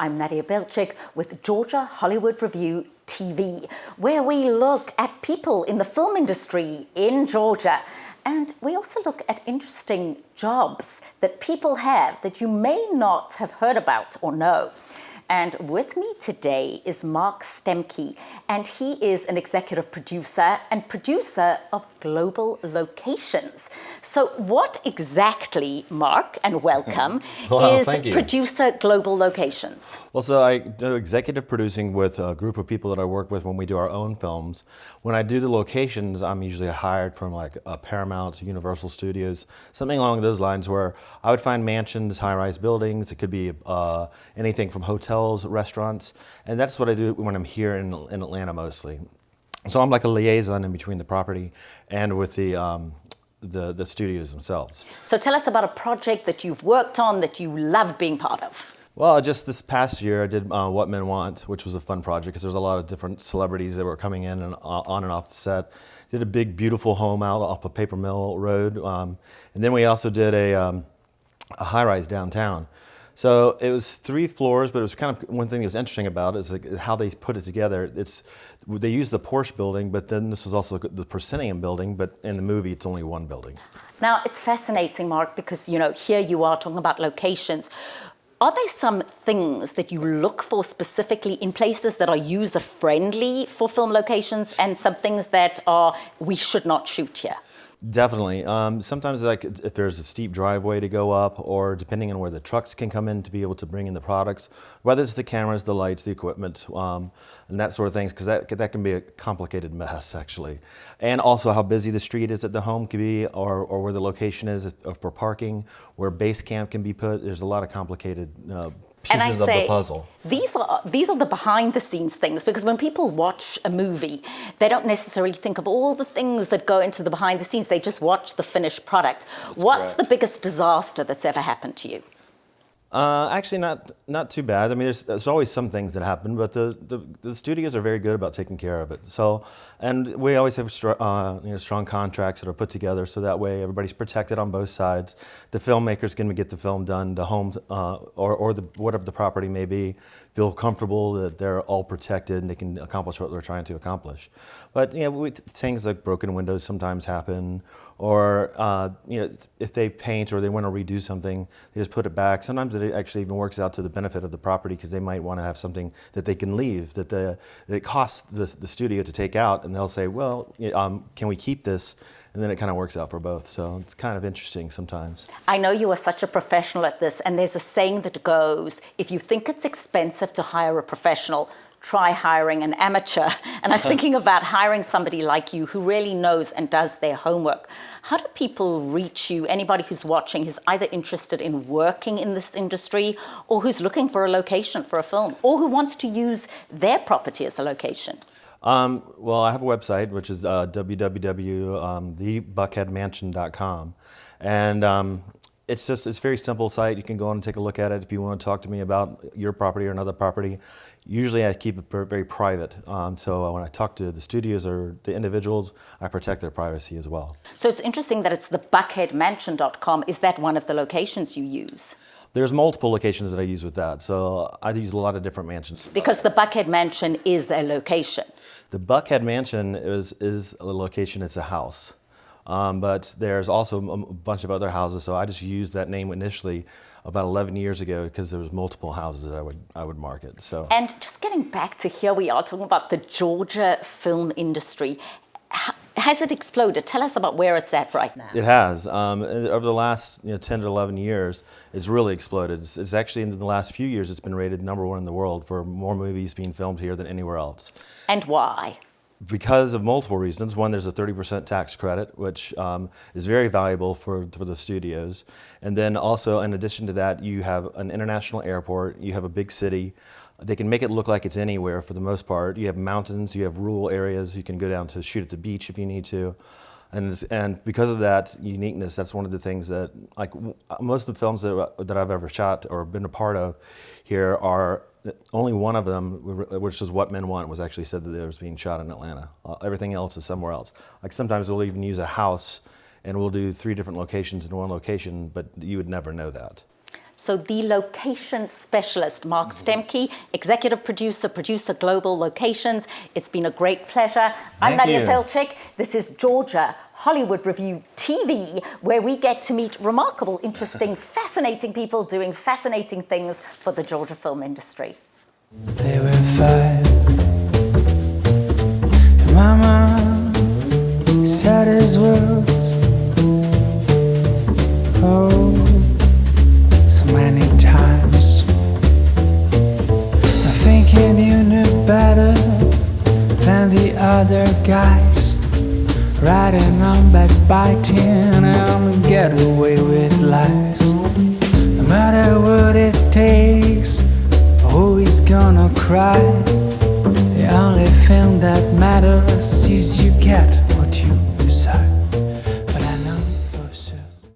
I'm Nadia Belchik with Georgia Hollywood Review TV, where we look at people in the film industry in Georgia. And we also look at interesting jobs that people have that you may not have heard about or know. And with me today is Mark Stiemke, and he is an executive producer and producer of Global Locations. So what exactly, Mark, and welcome, is producer Global Locations? Well, so I do executive producing with a group of people that I work with when we do our own films. When I do the locations, I'm usually hired from like Paramount, Universal Studios, something along those lines, where I would find mansions, high-rise buildings. It could be anything from hotels, restaurants, and that's what I do when I'm here in Atlanta mostly. So I'm like a liaison in between the property and with the studios themselves. So tell us about a project that you've worked on that you love being part of. Well, just this past year I did What Men Want, which was a fun project because there's a lot of different celebrities that were coming in and on and off the set. Did a big, beautiful home out off of Paper Mill Road, and then we also did a high-rise downtown. So it was 3 floors, but it was kind of one thing that was interesting about it is like how they put it together. They used the Porsche building, but then this is also the Proscenium building, but in the movie it's only one building. Now it's fascinating, Mark, because here you are talking about locations. Are there some things that you look for specifically in places that are user-friendly for film locations and some things that we should not shoot here? Definitely. Sometimes like if there's a steep driveway to go up, or depending on where the trucks can come in to be able to bring in the products, whether it's the cameras, the lights, the equipment, and that sort of things, because that can be a complicated mess actually. And also how busy the street is at the home could be, or where the location is for parking, where base camp can be put. There's a lot of complicated pieces of the puzzle. These are the behind the scenes things, because when people watch a movie, they don't necessarily think of all the things that go into the behind the scenes. They just watch the finished product. What's the biggest disaster that's ever happened to you? Actually, not too bad. I mean, there's always some things that happen, but the studios are very good about taking care of it. So, and we always have strong contracts that are put together, so that way everybody's protected on both sides. The filmmakers can get the film done. The homes or whatever the property may be, feel comfortable that they're all protected and they can accomplish what they're trying to accomplish. But things like broken windows sometimes happen, or if they paint or they want to redo something, they just put it back. Sometimes it actually even works out to the benefit of the property, because they might want to have something that they can leave that it costs the studio to take out, and they'll say, well, can we keep this? And then it kind of works out for both. So it's kind of interesting sometimes. I know you are such a professional at this, and there's a saying that goes, if you think it's expensive to hire a professional, try hiring an amateur. And I was thinking about hiring somebody like you who really knows and does their homework. How do people reach you? Anybody who's watching who's either interested in working in this industry, or who's looking for a location for a film, or who wants to use their property as a location? Well, I have a website, which is www.thebuckheadmansion.com, and it's a very simple site. You can go on and take a look at it if you want to talk to me about your property or another property. Usually I keep it very private, so when I talk to the studios or the individuals, I protect their privacy as well. So it's interesting that it's the buckheadmansion.com. Is that one of the locations you use? There's multiple locations that I use with that, so I use a lot of different mansions. Because the Buckhead Mansion is a location. The Buckhead Mansion is a location, it's a house. But there's also a bunch of other houses, so I just used that name initially about 11 years ago because there was multiple houses that I would market. So. And just getting back to here, we are talking about the Georgia film industry. Has it exploded? Tell us about where it's at right now. It has. Over the last 10 to 11 years, it's really exploded. It's actually, in the last few years, it's been rated #1 in the world for more movies being filmed here than anywhere else. And why? Because of multiple reasons. One, there's a 30% tax credit, which is very valuable for the studios. And then also, in addition to that, you have an international airport, you have a big city. They can make it look like it's anywhere for the most part. You have mountains, you have rural areas, you can go down to shoot at the beach if you need to. And because of that uniqueness, that's one of the things that, like most of the films that I've ever shot or been a part of here are, only one of them, which is What Men Want, was actually said that it was being shot in Atlanta. Everything else is somewhere else. Like sometimes we'll even use a house and we'll do 3 different locations in one location, but you would never know that. So the location specialist, Mark Stiemke, executive producer, producer Global Locations. It's been a great pleasure. I'm Thank Nadia you. Felczyk. This is Georgia Hollywood Review TV, where we get to meet remarkable, interesting, fascinating people doing fascinating things for the Georgia film industry. They were five. And Mama said his words. Oh, so many times. Thinking you knew better than the other guys. Riding on backbiting and get away with lies. No matter what it takes, who is gonna cry? The only thing that matters is you get